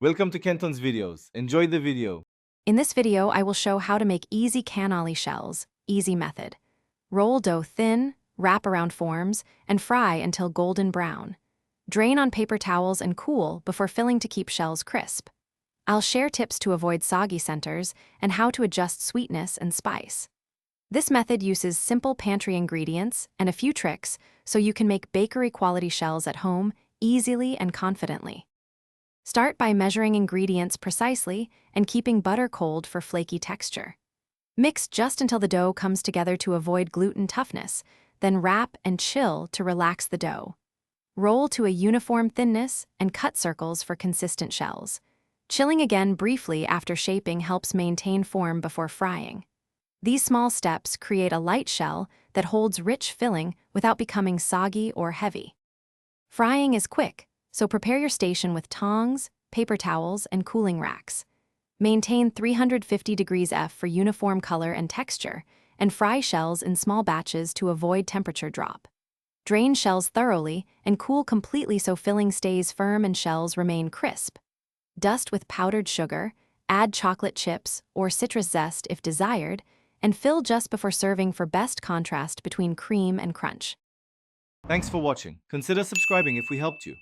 Welcome to Kenton's videos. Enjoy the video. In this video, I will show how to make easy cannoli shells, easy method. Roll dough thin, wrap around forms, and fry until golden brown. Drain on paper towels and cool before filling to keep shells crisp. I'll share tips to avoid soggy centers and how to adjust sweetness and spice. This method uses simple pantry ingredients and a few tricks so you can make bakery-quality shells at home easily and confidently. Start by measuring ingredients precisely and keeping butter cold for flaky texture. Mix just until the dough comes together to avoid gluten toughness, then wrap and chill to relax the dough. Roll to a uniform thinness and cut circles for consistent shells. Chilling again briefly after shaping helps maintain form before frying. These small steps create a light shell that holds rich filling without becoming soggy or heavy. Frying is quick, so prepare your station with tongs, paper towels, and cooling racks. Maintain 350 degrees F for uniform color and texture, and fry shells in small batches to avoid temperature drop. Drain shells thoroughly and cool completely so filling stays firm and shells remain crisp. Dust with powdered sugar, add chocolate chips or citrus zest if desired, and fill just before serving for best contrast between cream and crunch. Thanks for watching. Consider subscribing if we helped you.